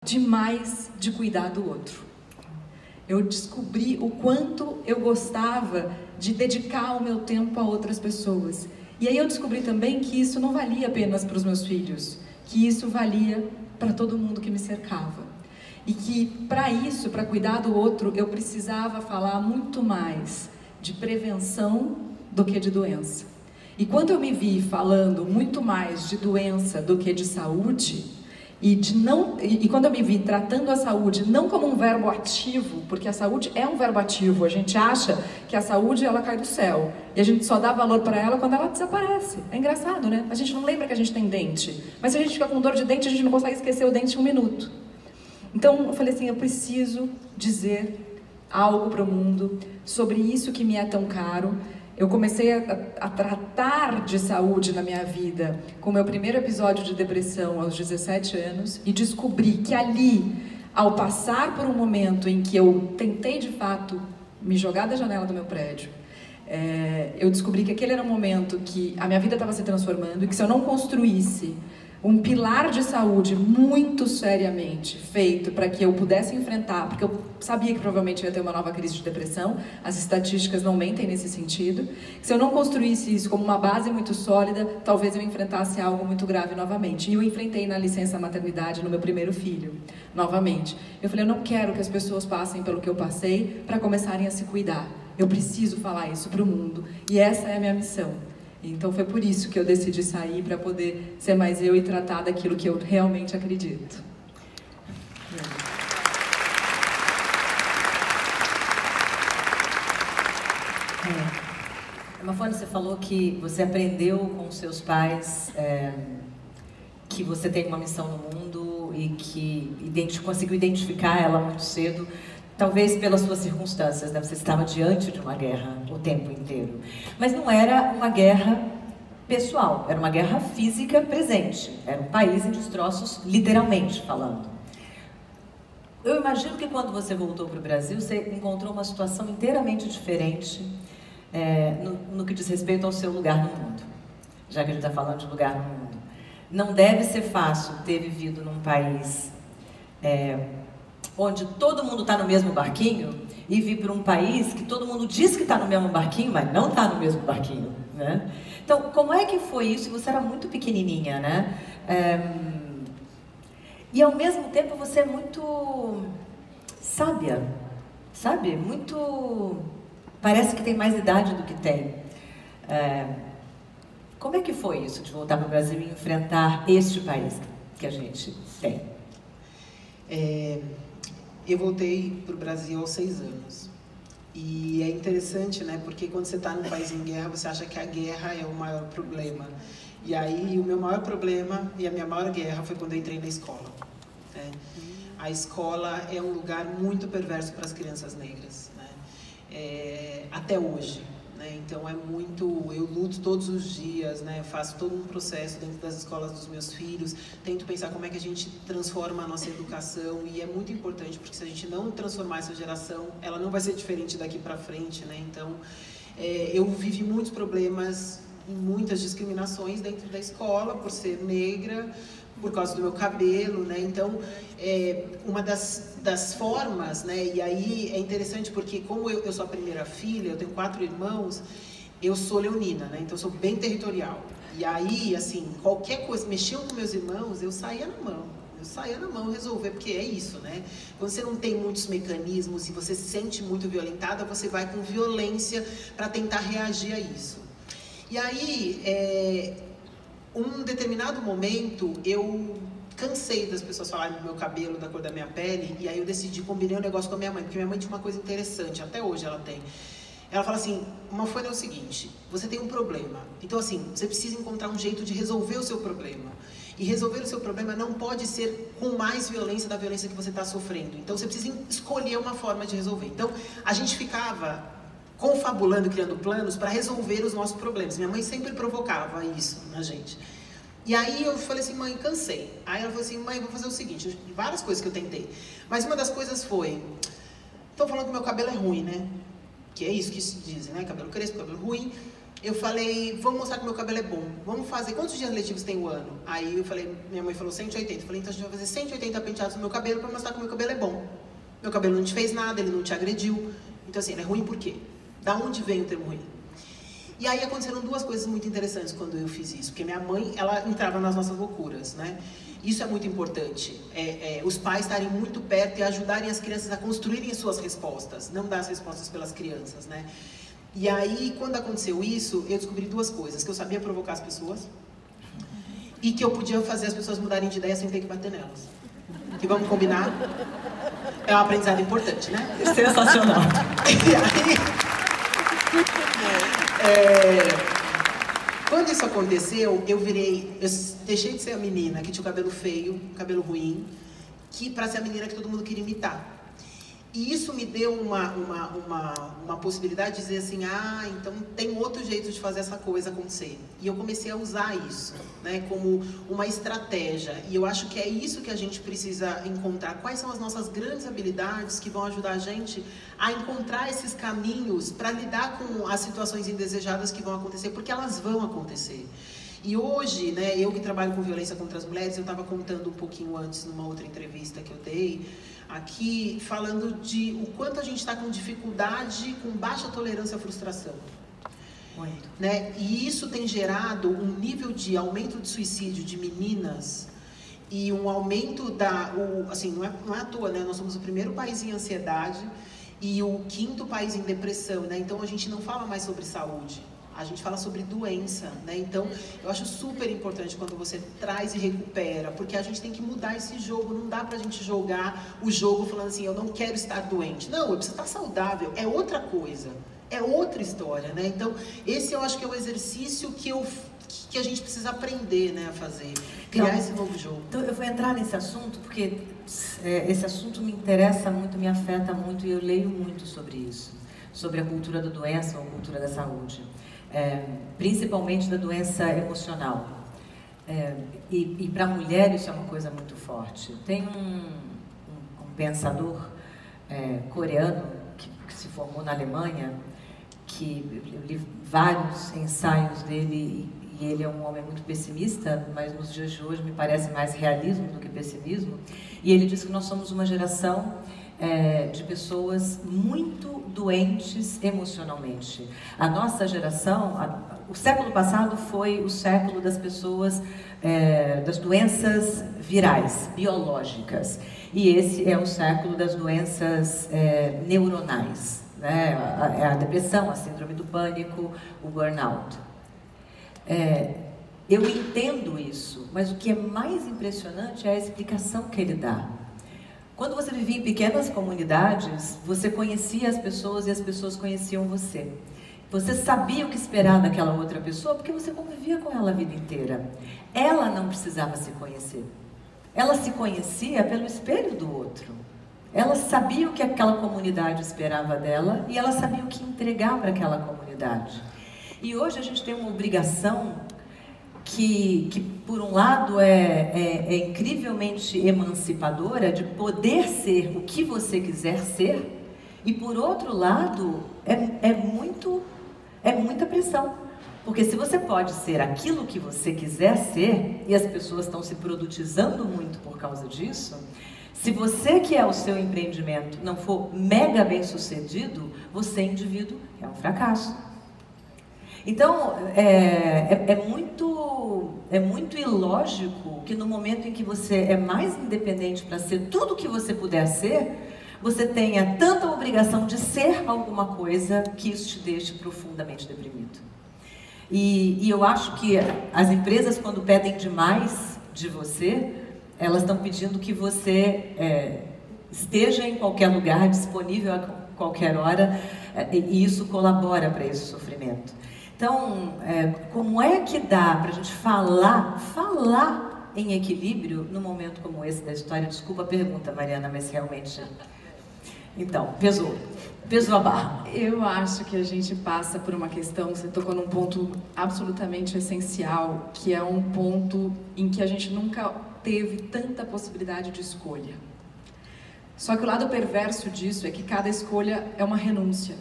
demais de cuidar do outro. Eu descobri o quanto eu gostava de dedicar o meu tempo a outras pessoas. E aí eu descobri também que isso não valia apenas para os meus filhos, que isso valia para todo mundo que me cercava. E que para isso, para cuidar do outro, eu precisava falar muito mais de prevenção do que de doença. E quando eu me vi falando muito mais de doença do que de saúde, e quando eu me vi tratando a saúde não como um verbo ativo, porque a saúde é um verbo ativo, a gente acha que a saúde ela cai do céu, e a gente só dá valor para ela quando ela desaparece. É engraçado, né? A gente não lembra que a gente tem dente, mas se a gente fica com dor de dente, a gente não consegue esquecer o dente em um minuto. Então eu falei assim, eu preciso dizer algo para o mundo sobre isso que me é tão caro. Eu comecei a tratar de saúde na minha vida com o meu primeiro episódio de depressão aos 17 anos e descobri que ali, ao passar por um momento em que eu tentei de fato me jogar da janela do meu prédio, eu descobri que aquele era um momento que a minha vida estava se transformando e que se eu não construísse um pilar de saúde muito seriamente feito para que eu pudesse enfrentar, porque eu sabia que provavelmente ia ter uma nova crise de depressão, as estatísticas não mentem nesse sentido. Se eu não construísse isso como uma base muito sólida, talvez eu enfrentasse algo muito grave novamente. E eu enfrentei na licença maternidade no meu primeiro filho, novamente. Eu falei, eu não quero que as pessoas passem pelo que eu passei para começarem a se cuidar. Eu preciso falar isso para o mundo. E essa é a minha missão. Então foi por isso que eu decidi sair, para poder ser mais eu e tratar daquilo que eu realmente acredito. Mafone, você falou que você aprendeu com seus pais que você tem uma missão no mundo e que conseguiu identificar ela muito cedo. Talvez pelas suas circunstâncias, né? Você estava diante de uma guerra o tempo inteiro. Mas não era uma guerra pessoal, era uma guerra física presente. Era um país em destroços, literalmente falando. Eu imagino que quando você voltou para o Brasil, você encontrou uma situação inteiramente diferente no que diz respeito ao seu lugar no mundo. Já que a gente está falando de lugar no mundo. Não deve ser fácil ter vivido num país onde todo mundo está no mesmo barquinho e vir para um país que todo mundo diz que está no mesmo barquinho, mas não está no mesmo barquinho, né? Então, como é que foi isso? Você era muito pequenininha, né? E ao mesmo tempo você é muito sábia, sabe? Muito... Parece que tem mais idade do que tem. Como é que foi isso de voltar para o Brasil e enfrentar este país que a gente tem? Eu voltei para o Brasil aos 6 anos. E é interessante, né? Porque quando você está num país em guerra, você acha que a guerra é o maior problema. E aí, o meu maior problema e a minha maior guerra foi quando eu entrei na escola. Né? A escola é um lugar muito perverso para as crianças negras, né? Até hoje. Né? Então, eu luto todos os dias, né? Faço todo um processo dentro das escolas dos meus filhos, tento pensar como é que a gente transforma a nossa educação, e é muito importante, porque se a gente não transformar essa geração, ela não vai ser diferente daqui para frente, né? Então, eu vivi muitos problemas e muitas discriminações dentro da escola, por ser negra, por causa do meu cabelo, né? Então, uma das formas, né? E aí é interessante porque como eu sou a primeira filha, eu tenho 4 irmãos, eu sou leonina, né? Então eu sou bem territorial. E aí, assim, qualquer coisa, mexiam com meus irmãos, eu saía na mão. Eu saía na mão resolver, porque é isso, né? Quando você não tem muitos mecanismos e você se sente muito violentada, você vai com violência para tentar reagir a isso. E aí, um determinado momento, eu cansei das pessoas falarem do meu cabelo, da cor da minha pele, e aí eu decidi, combinei um negócio com a minha mãe, porque minha mãe tinha uma coisa interessante, até hoje ela tem. Ela fala assim, Mafone, é o seguinte, você tem um problema, então assim, você precisa encontrar um jeito de resolver o seu problema. E resolver o seu problema não pode ser com mais violência da violência que você está sofrendo. Então você precisa escolher uma forma de resolver. Então a gente ficava confabulando, criando planos para resolver os nossos problemas. Minha mãe sempre provocava isso na gente. E aí eu falei assim, mãe, cansei. Aí ela falou assim, mãe, vou fazer o seguinte, várias coisas que eu tentei. Mas uma das coisas foi, estão falando que meu cabelo é ruim, né? Que é isso que se dizem, né? Cabelo crespo, cabelo ruim. Eu falei, vamos mostrar que meu cabelo é bom. Vamos fazer, quantos dias letivos tem o ano? Aí eu falei, minha mãe falou 180. Eu falei, então a gente vai fazer 180 penteados no meu cabelo para mostrar que o meu cabelo é bom. Meu cabelo não te fez nada, ele não te agrediu. Então assim, ele é ruim por quê? Da onde vem o termo ruim? E aí aconteceram duas coisas muito interessantes quando eu fiz isso. Porque minha mãe, ela entrava nas nossas loucuras, né? Isso é muito importante. Os pais estarem muito perto e ajudarem as crianças a construírem as suas respostas. Não dar as respostas pelas crianças, né? E aí, quando aconteceu isso, eu descobri duas coisas. Que eu sabia provocar as pessoas e que eu podia fazer as pessoas mudarem de ideia sem ter que bater nelas. Que vamos combinar? É um aprendizado importante, né? Sensacional. E aí, quando isso aconteceu, eu deixei de ser a menina que tinha o cabelo feio, cabelo ruim, para ser a menina que todo mundo queria imitar. E isso me deu uma possibilidade de dizer assim, então tem outro jeito de fazer essa coisa acontecer. E eu comecei a usar isso, né, como uma estratégia. E eu acho que é isso que a gente precisa encontrar. Quais são as nossas grandes habilidades que vão ajudar a gente a encontrar esses caminhos para lidar com as situações indesejadas que vão acontecer, porque elas vão acontecer. E hoje, né, eu que trabalho com violência contra as mulheres, eu estava contando um pouquinho antes, numa outra entrevista que eu dei, aqui, falando de o quanto a gente está com dificuldade, com baixa tolerância à frustração. Muito. Né? E isso tem gerado um nível de aumento de suicídio de meninas e um aumento assim, não é à toa, né? Nós somos o primeiro país em ansiedade e o 5º país em depressão, né? Então a gente não fala mais sobre saúde. A gente fala sobre doença, né? Então, eu acho super importante quando você traz e recupera, porque a gente tem que mudar esse jogo. Não dá pra gente jogar o jogo falando assim, eu não quero estar doente. Não, eu preciso estar saudável. É outra coisa. É outra história, né? Então, esse eu acho que é o exercício que a gente precisa aprender, né, a fazer. Criar esse novo jogo. Então, eu vou entrar nesse assunto, porque esse assunto me interessa muito, me afeta muito, e eu leio muito sobre isso. Sobre a cultura da doença ou a cultura da saúde. Principalmente da doença emocional. E para a mulher isso é uma coisa muito forte. Tem um pensador coreano que se formou na Alemanha, que eu li vários ensaios dele, e ele é um homem muito pessimista, mas nos dias de hoje me parece mais realismo do que pessimismo, e ele diz que nós somos uma geração de pessoas muito doentes emocionalmente. A nossa geração, o século passado foi o século das pessoas, das doenças virais, biológicas. E esse é o século das doenças neuronais, né? A depressão, a síndrome do pânico, o burnout. Eu entendo isso, mas o que é mais impressionante é a explicação que ele dá. Quando você vivia em pequenas comunidades, você conhecia as pessoas e as pessoas conheciam você. Você sabia o que esperar daquela outra pessoa porque você convivia com ela a vida inteira. Ela não precisava se conhecer. Ela se conhecia pelo espelho do outro. Ela sabia o que aquela comunidade esperava dela e ela sabia o que entregar para aquela comunidade. E hoje a gente tem uma obrigação que por um lado é incrivelmente emancipadora, de poder ser o que você quiser ser, e por outro lado é muita pressão, porque se você pode ser aquilo que você quiser ser, e as pessoas estão se produtizando muito por causa disso, se você que é o seu empreendimento não for mega bem sucedido, você, indivíduo, é um fracasso. Então, é muito ilógico que no momento em que você é mais independente para ser tudo o que você puder ser, você tenha tanta obrigação de ser alguma coisa que isso te deixe profundamente deprimido. E eu acho que as empresas, quando pedem demais de você, elas estão pedindo que você esteja em qualquer lugar, disponível a qualquer hora, e isso colabora para esse sofrimento. Então, como é que dá para a gente falar em equilíbrio num momento como esse da história? Desculpa a pergunta, Mariana, mas realmente... Então, pesou a barra. Eu acho que a gente passa por uma questão, você tocou num ponto absolutamente essencial, que é um ponto em que a gente nunca teve tanta possibilidade de escolha. Só que o lado perverso disso é que cada escolha é uma renúncia.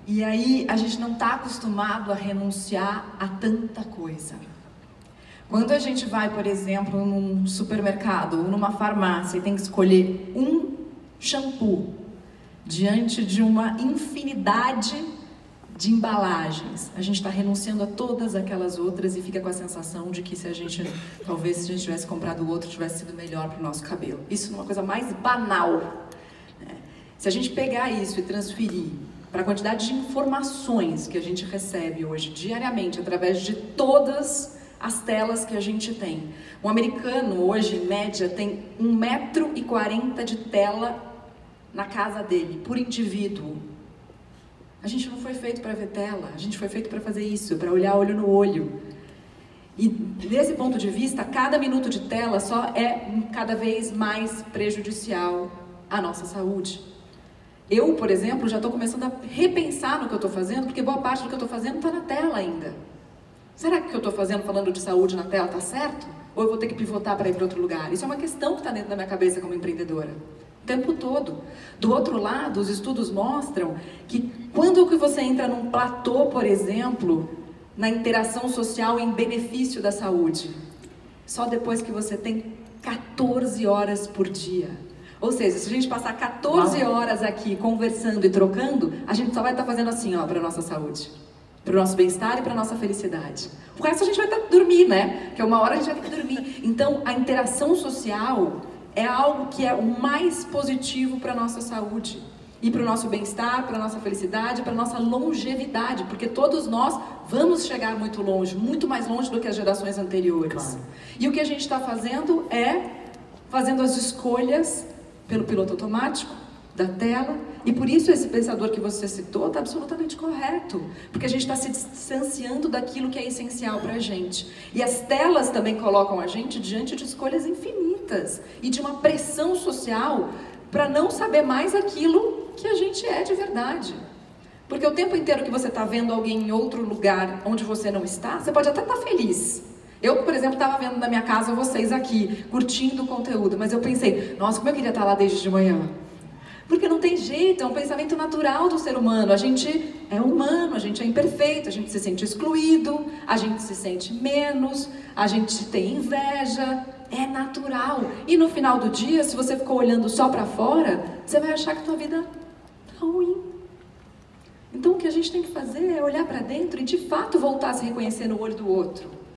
E aí a gente não está acostumado a renunciar a tanta coisa. Quando a gente vai, por exemplo, num supermercado ou numa farmácia e tem que escolher um shampoo diante de uma infinidade de embalagens, a gente está renunciando a todas aquelas outras e fica com a sensação de que talvez se a gente tivesse comprado o outro, tivesse sido melhor para o nosso cabelo. Isso é uma coisa mais banal, né? Se a gente pegar isso e transferir para a quantidade de informações que a gente recebe hoje, diariamente, através de todas as telas que a gente tem. Um americano hoje, em média, tem 1,40 m de tela na casa dele, por indivíduo. A gente não foi feito para ver tela, a gente foi feito para fazer isso, para olhar olho no olho. E desse ponto de vista, cada minuto de tela só é cada vez mais prejudicial à nossa saúde. Eu, por exemplo, já estou começando a repensar no que eu estou fazendo, porque boa parte do que eu estou fazendo está na tela ainda. Será que o que eu estou fazendo, falando de saúde na tela, está certo? Ou eu vou ter que pivotar para ir para outro lugar? Isso é uma questão que está dentro da minha cabeça como empreendedora. O tempo todo. Do outro lado, os estudos mostram que quando que você entra num platô, por exemplo, na interação social em benefício da saúde? Só depois que você tem 14 horas por dia. Ou seja, se a gente passar 14 horas aqui conversando e trocando, a gente só vai estar fazendo assim, ó, para a nossa saúde, para o nosso bem-estar e para a nossa felicidade. O resto a gente vai estar dormir, né? Porque uma hora a gente vai ter que dormir. Então, a interação social é algo que é o mais positivo para a nossa saúde e para o nosso bem-estar, para a nossa felicidade, para a nossa longevidade, porque todos nós vamos chegar muito longe, muito mais longe do que as gerações anteriores. Claro. E o que a gente está fazendo é fazendo as escolhas pelo piloto automático da tela, e por isso esse pensador que você citou está absolutamente correto, porque a gente está se distanciando daquilo que é essencial para a gente. E as telas também colocam a gente diante de escolhas infinitas e de uma pressão social para não saber mais aquilo que a gente é de verdade. Porque o tempo inteiro que você está vendo alguém em outro lugar onde você não está, você pode até estar feliz. Eu, por exemplo, estava vendo na minha casa vocês aqui, curtindo o conteúdo, mas eu pensei, nossa, como eu queria estar lá desde de manhã. Porque não tem jeito, é um pensamento natural do ser humano. A gente é humano, a gente é imperfeito, a gente se sente excluído, a gente se sente menos, a gente tem inveja, é natural. E no final do dia, se você ficou olhando só para fora, você vai achar que a tua vida tá ruim. Então o que a gente tem que fazer é olhar para dentro e de fato voltar a se reconhecer no olho do outro.